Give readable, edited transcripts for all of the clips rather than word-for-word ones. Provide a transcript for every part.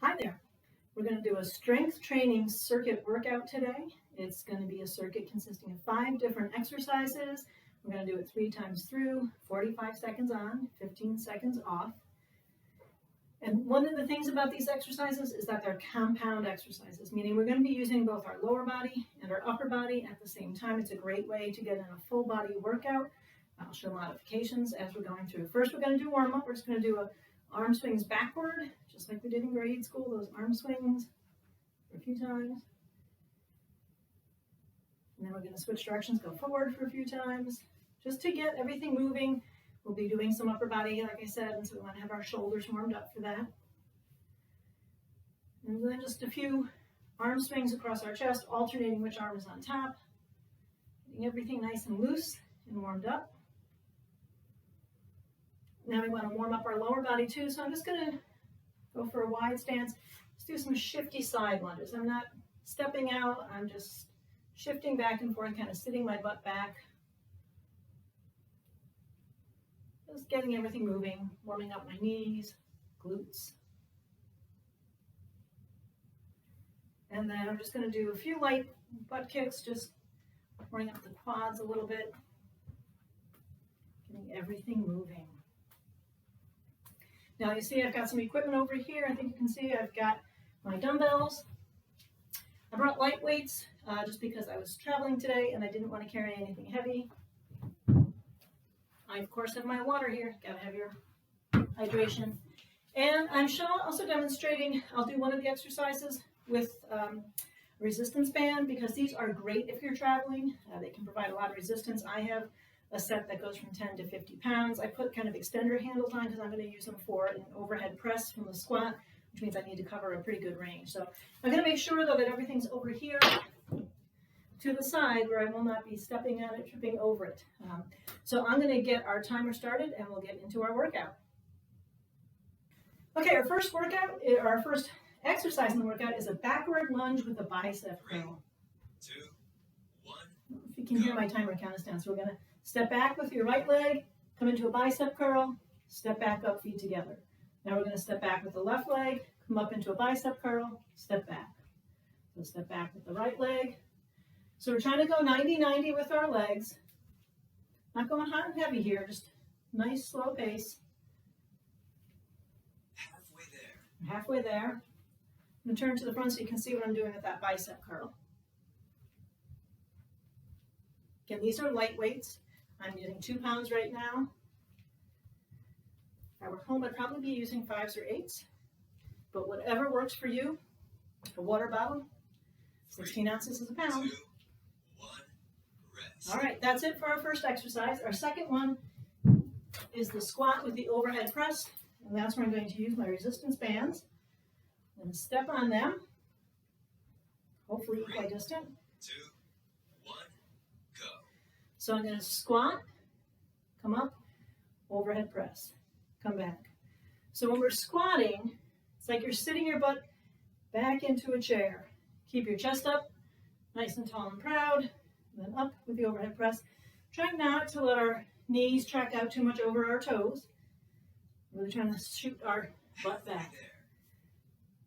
Hi there. We're going to do a strength training circuit workout today. It's going to be a circuit consisting of 5 different exercises. We're going to do it 3 times through, 45 seconds on, 15 seconds off. And one of the things about these exercises is that they're compound exercises, meaning we're going to be using both our lower body and our upper body at the same time. It's a great way to get in a full body workout. I'll show modifications as we're going through. First, we're going to do warm up. We're just going to do arm swings backward, just like we did in grade school, those arm swings for a few times. And then we're going to switch directions, go forward for a few times, just to get everything moving. We'll be doing some upper body, like I said, and so we want to have our shoulders warmed up for that. And then just a few arm swings across our chest, alternating which arm is on top, getting everything nice and loose and warmed up. Now we want to warm up our lower body too, so I'm just going to go for a wide stance. Let's do some shifty side lunges. I'm not stepping out, I'm just shifting back and forth, kind of sitting my butt back. Just getting everything moving, warming up my knees, glutes. And then I'm just going to do a few light butt kicks, just warming up the quads a little bit, getting everything moving. Now you see I've got some equipment over here. I think you can see I've got my dumbbells. I brought light weights just because I was traveling today and I didn't want to carry anything heavy. I, of course, have my water here. Gotta have your hydration. And I'm also demonstrating, I'll do one of the exercises with a resistance band because these are great if you're traveling. They can provide a lot of resistance. I have a set that goes from 10 to 50 pounds. I put kind of extender handles on because I'm going to use them for an overhead press from the squat, which means I need to cover a pretty good range. So I'm going to make sure, though, that everything's over here to the side where I will not be stepping on it, tripping over it. So I'm going to get our timer started and we'll get into our workout. Okay, our first exercise in the workout is a backward lunge with a bicep curl. 3, 2, 1. If you can hear my timer count us down. So we're going to step back with your right leg, come into a bicep curl, step back up, feet together. Now we're going to step back with the left leg, come up into a bicep curl, step back. So step back with the right leg. So we're trying to go 90-90 with our legs. Not going hot and heavy here, just nice slow pace. Halfway there. I'm going to turn to the front so you can see what I'm doing with that bicep curl. Again, these are light weights. I'm using 2 pounds right now. If I were home, I'd probably be using 5s or 8s, but whatever works for you. A water bottle, 16 ounces is a pound. 2, 1, rest. All right, that's it for our first exercise. Our second one is the squat with the overhead press, and that's where I'm going to use my resistance bands. I'm going to step on them, hopefully equidistant. 2, 1, go. So I'm going to squat, come up, overhead press, come back. So when we're squatting, it's like you're sitting your butt back into a chair. Keep your chest up, nice and tall and proud, and then up with the overhead press. Try not to let our knees track out too much over our toes. Really trying to shoot our butt back.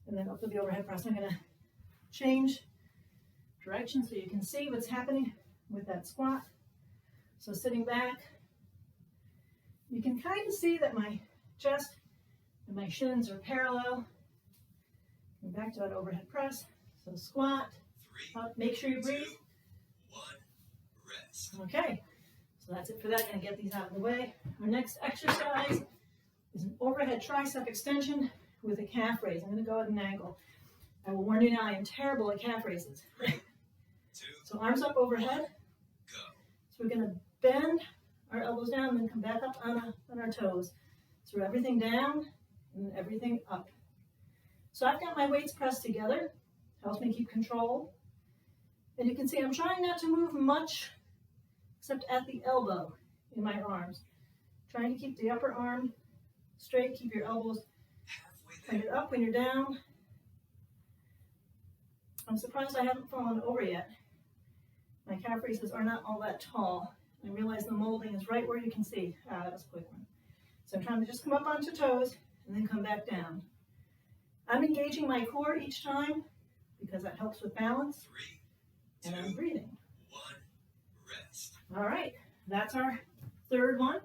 And then up with the overhead press. I'm going to change direction so you can see what's happening with that squat. So sitting back, you can kind of see that my chest and my shins are parallel. And back to that overhead press. So squat, 3, up, make sure you breathe. 2, 1, rest. Okay, so that's it for that. Gonna get these out of the way. Our next exercise is an overhead tricep extension with a calf raise. I'm gonna go at an angle. I will warn you now, I am terrible at calf raises. 3, 2, So arms up overhead. go. So we're gonna bend our elbows down and then come back up on our toes. So everything down and everything up. So I've got my weights pressed together. Helps me keep control. And you can see I'm trying not to move much except at the elbow in my arms. Trying to keep the upper arm straight, keep your elbows when you're up, when you're down. I'm surprised I haven't fallen over yet. My calf raises are not all that tall. I realize the molding is right where you can see. That was a quick one. So I'm trying to just come up onto toes and then come back down. I'm engaging my core each time because that helps with balance, 3, and 2, I'm breathing. 1, rest. All right, that's our third one.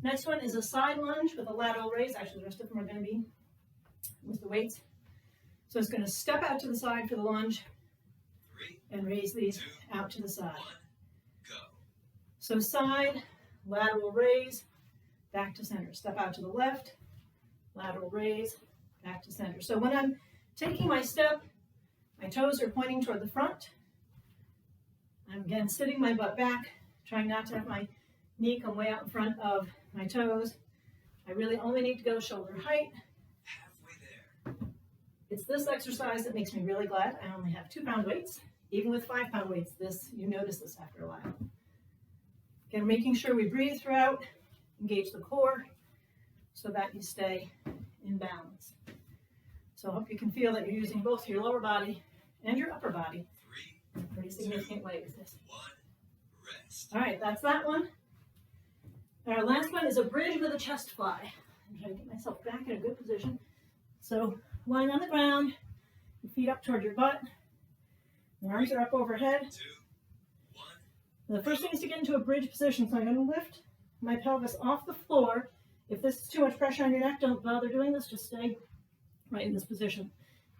Next one is a side lunge with a lateral raise. Actually, the rest of them are going to be with the weights. So it's going to step out to the side for the lunge 3, and raise these 2, out to the side. 1, go. So side, lateral raise, back to center. Step out to the left, lateral raise, back to center. So when I'm taking my step, my toes are pointing toward the front. I'm again sitting my butt back, trying not to have my knee come way out in front of my toes. I really only need to go shoulder height. Halfway there. It's this exercise that makes me really glad I only have 2-pound weights. Even with 5-pound weights, you notice this after a while. Again, making sure we breathe throughout, engage the core so that you stay in balance. So I hope you can feel that you're using both your lower body and your upper body 3, in a pretty significant way with this. 1, rest. All right, that's that one. And our last one is a bridge with a chest fly. I'm trying to get myself back in a good position. So lying on the ground, your feet up toward your butt, your arms are up overhead. 2, 1, The first thing is to get into a bridge position. So I'm going to lift my pelvis off the floor. If this is too much pressure on your neck, don't bother doing this. Just stay right in this position.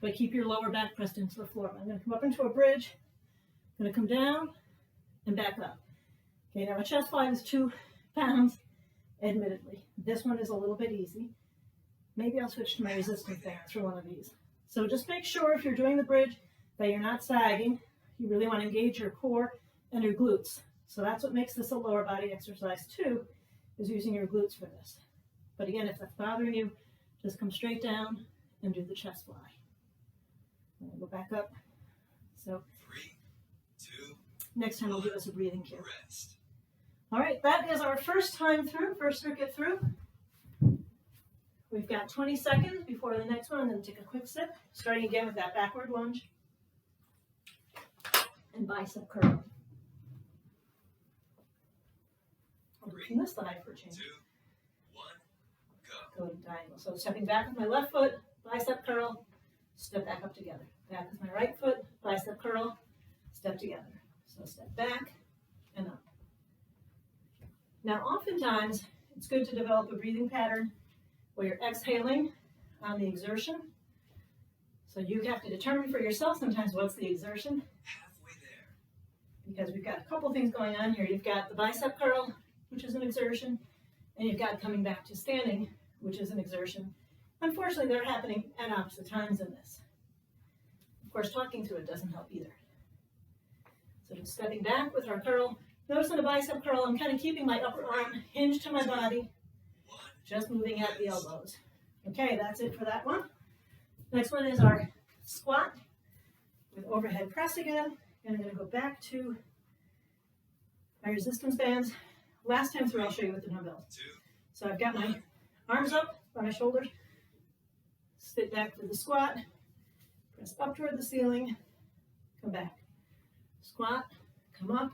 But keep your lower back pressed into the floor. I'm going to come up into a bridge. I'm going to come down and back up. Okay, now a chest fly is 2 pounds, admittedly. This one is a little bit easy. Maybe I'll switch to my resistance bands for one of these. So just make sure if you're doing the bridge that you're not sagging. You really want to engage your core and your glutes. So that's what makes this a lower body exercise too, is using your glutes for this. But again, if that's bothering you, just come straight down and do the chest fly. And we'll go back up. So 3, 2, next time we'll give us a breathing cue. rest. All right, that is our first time through, first circuit through. We've got 20 seconds before the next one, and then take a quick sip, starting again with that backward lunge and bicep curl. I'll do from this side for a change. 2, 1, go. Go to diagonal. So stepping back with my left foot, bicep curl, step back up together. Back with my right foot, bicep curl, step together. So step back and up. Now, oftentimes, it's good to develop a breathing pattern where you're exhaling on the exertion. So you have to determine for yourself sometimes what's the exertion, Halfway there. because we've got a couple things going on here. You've got the bicep curl, which is an exertion, and you've got coming back to standing, which is an exertion. Unfortunately, they're happening at opposite times in this. Of course, talking through it doesn't help either. So just stepping back with our curl. Notice in the bicep curl, I'm kind of keeping my upper arm hinged to my body, 1, just moving at the elbows. Okay, that's it for that one. Next one is our squat with overhead press again. And I'm going to go back to my resistance bands. Last time through, I'll show you with the dumbbells. 2, So I've got my arms up by my shoulders, sit back to the squat, press up toward the ceiling, come back. Squat, come up,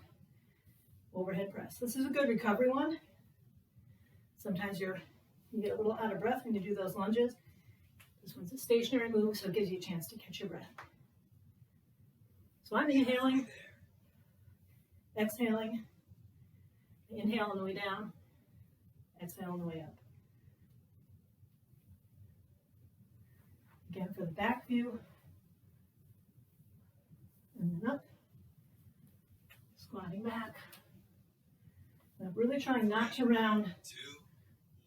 overhead press. This is a good recovery one. Sometimes you get a little out of breath when you do those lunges. This one's a stationary move, so it gives you a chance to catch your breath. So I'm inhaling, exhaling, inhale on the way down, exhale on the way up. Again for the back view, and then up, squatting back. And I'm really trying not to round 2,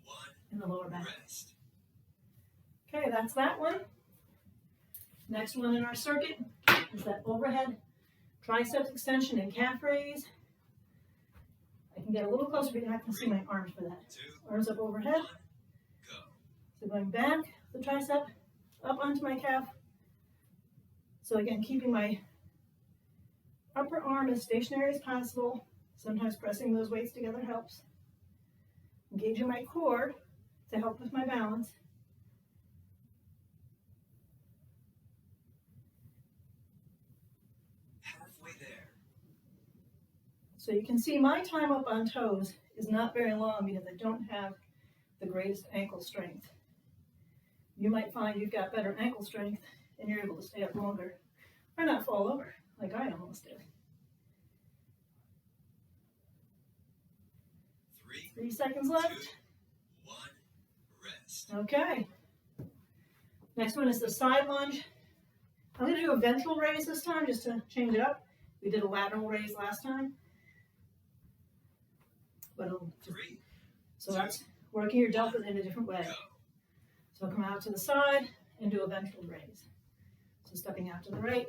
1, in the lower back. rest. Okay, that's that one. Next one in our circuit is that overhead triceps extension and calf raise. I can get a little closer, but you're not going to see my arms for that. 2, Arms up 1, overhead. go. So going back, the tricep, up onto my calf. So again, keeping my upper arm as stationary as possible. Sometimes pressing those weights together helps. Engaging my core to help with my balance. Halfway there. So you can see my time up on toes is not very long because I don't have the greatest ankle strength. You might find you've got better ankle strength and you're able to stay up longer or not fall over like I almost did. 3 seconds left. 2, 1, rest. Okay. Next one is the side lunge. I'm going to do a ventral raise this time just to change it up. We did a lateral raise last time. But so that's working your delta in a different way. So come out to the side and do a ventral raise. So stepping out to the right.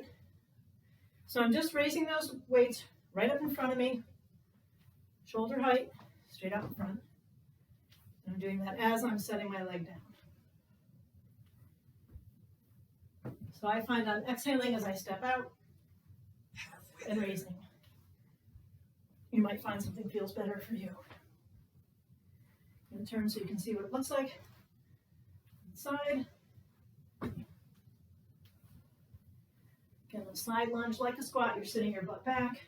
So I'm just raising those weights right up in front of me, shoulder height, straight out in front. And I'm doing that as I'm setting my leg down. So I find I'm exhaling as I step out and raising. You might find something feels better for you. I'm going to turn so you can see what it looks like. Side. Again, the side lunge like a squat. You're sitting your butt back.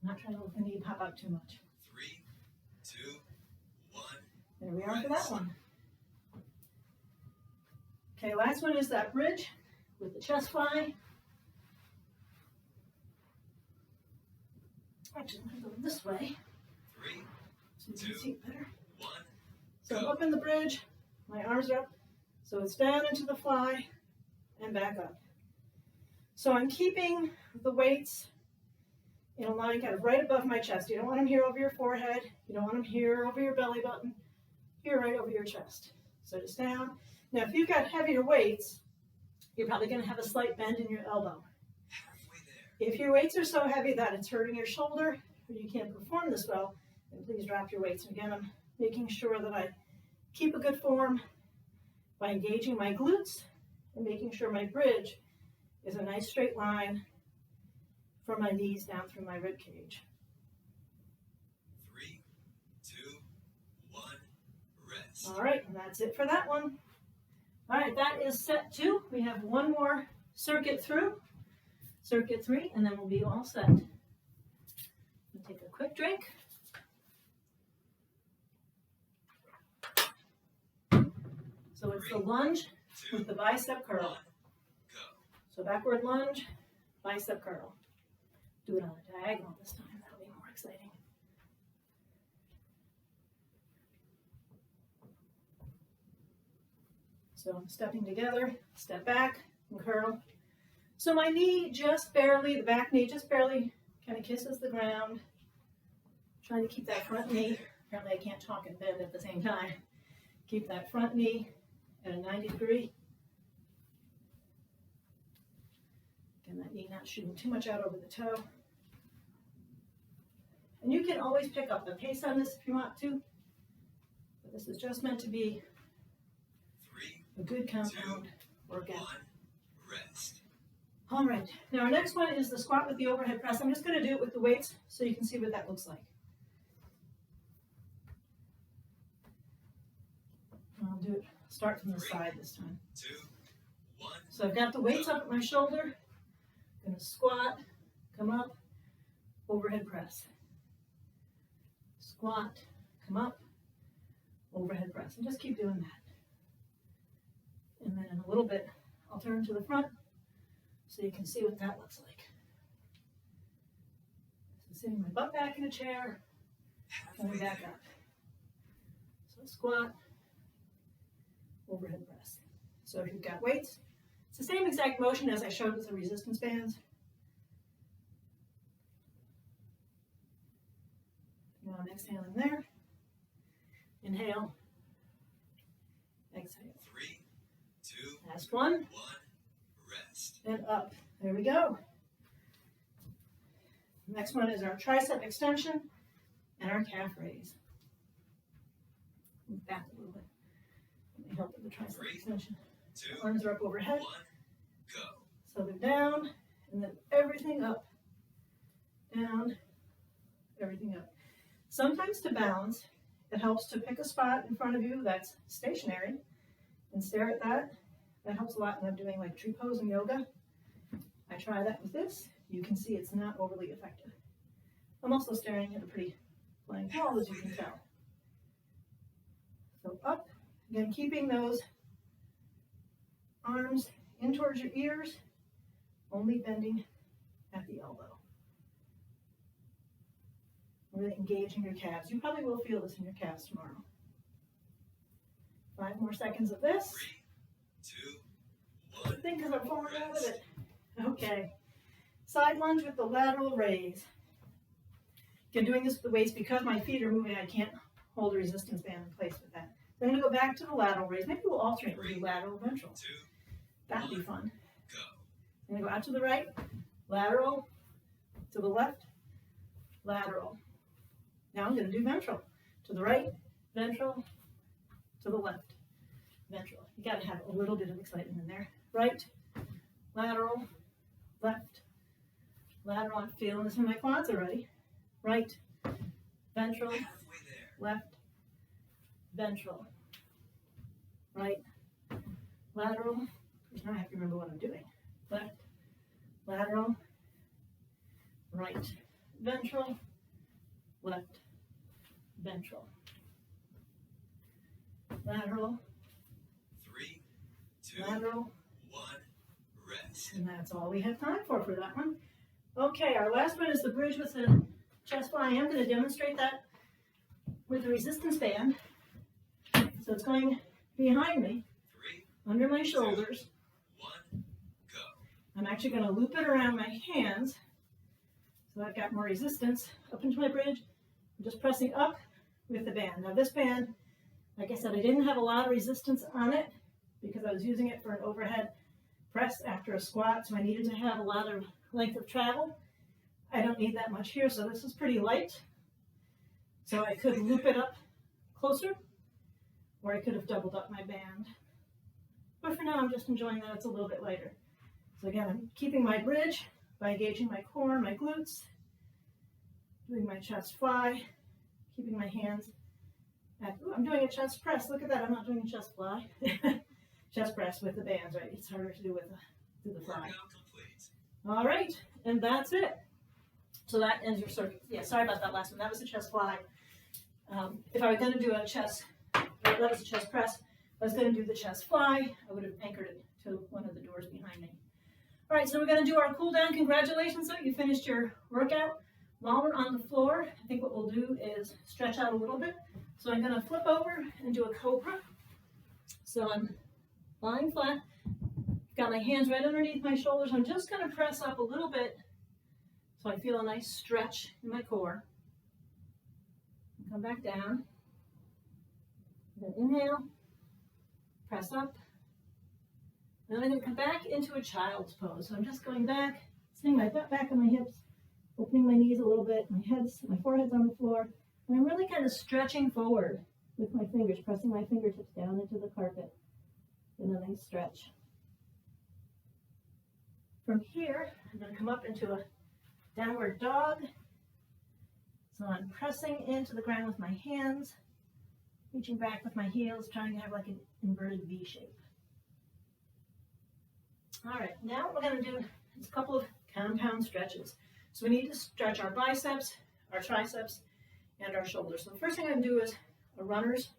Not trying to let the knee pop out too much. 3, 2, 1. There we are for that one. Okay, last one is that bridge with the chest fly. Actually, I'm going to go this way 3, so you can see it better. 1. So I'm up in the bridge, my arms are up, so it's down into the fly and back up. So I'm keeping the weights in a line kind of right above my chest. You don't want them here over your forehead. You don't want them here over your belly button. Here right over your chest. So just down. Now if you've got heavier weights, you're probably going to have a slight bend in your elbow. Halfway there. If your weights are so heavy that it's hurting your shoulder or you can't perform this well, then please drop your weights. And again, I'm making sure that I keep a good form by engaging my glutes and making sure my bridge is a nice straight line from my knees down through my rib cage. 3, 2, 1, rest. All right, and that's it for that one. All right, that is set 2. We have one more circuit through, circuit 3, and then we'll be all set. We'll take a quick drink. So it's the lunge 2, with the bicep curl. 1, go. So backward lunge, bicep curl. Do it on a diagonal this time. That'll be more exciting. So I'm stepping together, step back, and curl. So my knee just barely, the back knee just barely kind of kisses the ground. Trying to keep that front knee. Apparently I can't talk and bend at the same time. Keep that front knee at a 90 degree. Again, that knee not shooting too much out over the toe. And you can always pick up the pace on this if you want to. But this is just meant to be 3, a good compound workout. 1, rest. All right, now our next one is the squat with the overhead press. I'm just going to do it with the weights so you can see what that looks like. I'll do it, start from the side this time. 2, 1. So I've got the weights up at my shoulder. I'm going to squat, come up, overhead press. Squat, come up, overhead press. And just keep doing that. And then in a little bit, I'll turn to the front so you can see what that looks like. So sitting my butt back in a chair, coming Halfway back there. up. So squat, overhead press. So if you've got weights, it's the same exact motion as I showed with the resistance bands. Now I'm exhaling there. Inhale. Exhale. 3, 2, Last one. 1, rest. And up. There we go. Next one is our tricep extension and our calf raise. Move back a little bit. Let me help with the tricep 3, extension. 2, Arms are up overhead. 1, go. So they're down, and then everything up. Down, everything up. Sometimes to balance, it helps to pick a spot in front of you that's stationary and stare at that. That helps a lot when I'm doing like tree pose in yoga. I try that with this. You can see it's not overly effective. I'm also staring at a pretty blank wall, as you can tell. So up Again, keeping those arms in towards your ears, only bending at the elbow. Really engaging your calves. You probably will feel this in your calves tomorrow. 5 more seconds of this. 3, 2, 1. I think because I'm falling out of it. Okay. Side lunge with the lateral raise. Again, doing this with the weights because my feet are moving, I can't hold a resistance band in place with that. So I'm going to go back to the lateral raise. Maybe we'll alternate. We'll do lateral, ventral. 2, That'd be fun. go. I'm going to go out to the right, lateral, to the left, lateral. Now I'm going to do ventral. To the right, ventral, to the left, ventral. You got to have a little bit of excitement in there. Right, lateral, left, lateral. I'm feeling this in my quads already. Right, ventral, Halfway there. left, ventral, right, lateral. Because now I have to remember what I'm doing. Left, lateral, right, ventral, left, ventral, lateral, 3, 2, lateral, 1. Rest. and that's all we have time for that one. Okay, our last one is the bridge with the chest fly. I am going to demonstrate that with the resistance band. So it's going behind me, 3, under my shoulders. 1. Go. I'm actually going to loop it around my hands. So I've got more resistance up into my bridge. I'm just pressing up with the band. Now this band, like I said, I didn't have a lot of resistance on it because I was using it for an overhead press after a squat, so I needed to have a lot of length of travel. I don't need that much here, so this is pretty light. So I could loop it up closer, or I could have doubled up my band. But for now, I'm just enjoying that it's a little bit lighter. So again, I'm keeping my bridge by engaging my core, my glutes, doing my chest fly, keeping my hands at, ooh, I'm doing a chest press. Look at that, I'm not doing a chest fly. Chest press with the bands, right? It's harder to do with the fly. Workout complete. All right, and that's it. So that ends your circuit. Yeah, sorry about that last one. That was a chest fly. If I were going to do a chest, that was a chest press. If I was going to do the chest fly, I would have anchored it to one of the doors behind me. All right, so we're going to do our cool down. Congratulations, so you finished your workout. While we're on the floor, I think what we'll do is stretch out a little bit. So I'm going to flip over and do a cobra. So I'm lying flat, got my hands right underneath my shoulders. I'm just going to press up a little bit so I feel a nice stretch in my core. Come back down. Then inhale, press up. And then I'm going to come back into a child's pose. So I'm just going back, sitting my butt back on my hips, opening my knees a little bit, my forehead's on the floor. And I'm really kind of stretching forward with my fingers, pressing my fingertips down into the carpet. And then I stretch. From here, I'm going to come up into a downward dog. So I'm pressing into the ground with my hands, reaching back with my heels, trying to have like an inverted V shape. All right, now what we're going to do is a couple of compound stretches. So we need to stretch our biceps, our triceps, and our shoulders. So the first thing I'm going to do is a runner's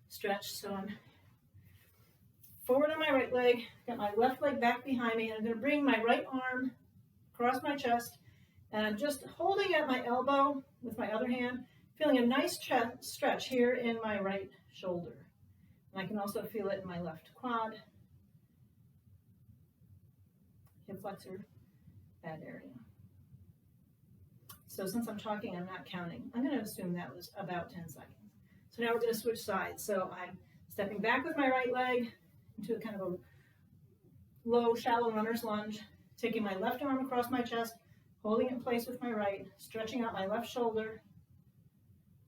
stretch. So I'm forward on my right leg, got my left leg back behind me, and I'm going to bring my right arm across my chest, and I'm just holding at my elbow with my other hand, feeling a nice stretch here in my right shoulder. And I can also feel it in my left quad, hip flexor, that area. So since I'm talking, I'm not counting. I'm going to assume that was about 10 seconds. So now we're going to switch sides. So I'm stepping back with my right leg into a kind of a low, shallow runner's lunge, taking my left arm across my chest, holding it in place with my right, stretching out my left shoulder,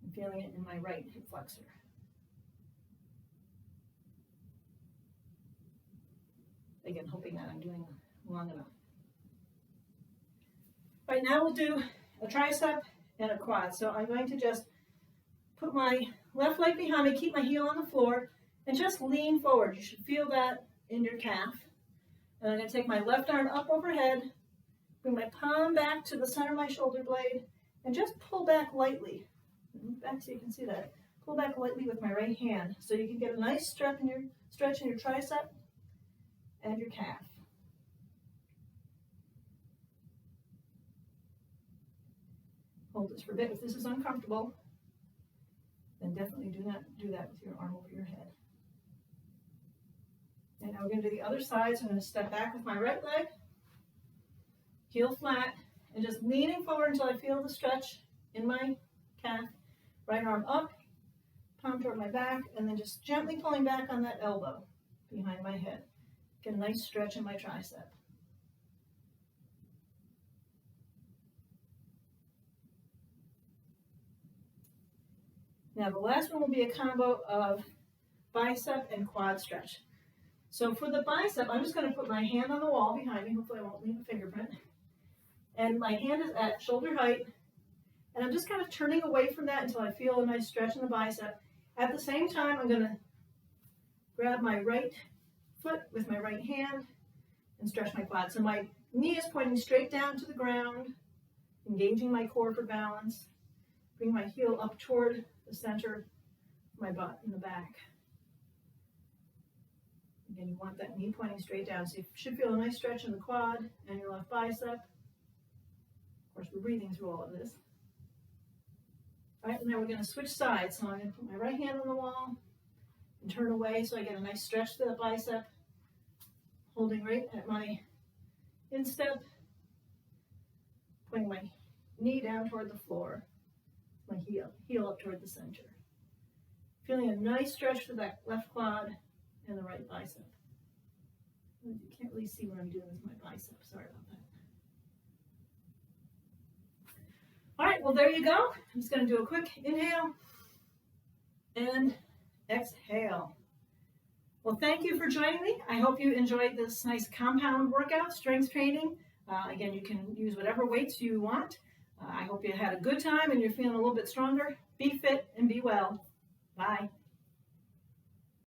and feeling it in my right hip flexor. Again, hoping that I'm doing long enough. Right now we'll do a tricep and a quad. So I'm going to just put my left leg behind me, keep my heel on the floor, and just lean forward. You should feel that in your calf. And I'm going to take my left arm up overhead, bring my palm back to the center of my shoulder blade, and just pull back lightly. Back so you can see that. pull back lightly with my right hand so you can get a nice stretch in your tricep and your calf. Hold this for a bit. If this is uncomfortable, then definitely do not do that with your arm over your head. And now we're going to do the other side. So I'm going to step back with my right leg, heel flat, and just leaning forward until I feel the stretch in my calf. Right arm up, palm toward my back, and then just gently pulling back on that elbow behind my head. Get a nice stretch in my tricep. Now the last one will be a combo of bicep and quad stretch. So for the bicep, I'm just going to put my hand on the wall behind me. Hopefully I won't leave a fingerprint. And my hand is at shoulder height. And I'm just kind of turning away from that until I feel a nice stretch in the bicep. At the same time, I'm going to grab my right foot with my right hand and stretch my quad. So my knee is pointing straight down to the ground, engaging my core for balance. Bring my heel up toward the center of my butt in the back. Again, you want that knee pointing straight down. So you should feel a nice stretch in the quad and your left bicep. Of course, we're breathing through all of this. All right, now we're going to switch sides. So I'm going to put my right hand on the wall and turn away so I get a nice stretch to the bicep. Holding right at my instep. Pointing my knee down toward the floor. My heel up toward the center. Feeling a nice stretch to that left quad and the right bicep. You can't really see what I'm doing with my bicep. Sorry about that. All right, well, there you go. I'm just going to do a quick inhale and exhale. Well, thank you for joining me. I hope you enjoyed this nice compound workout, strength training. Again, you can use whatever weights you want. I hope you had a good time and you're feeling a little bit stronger. Be fit and be well. Bye.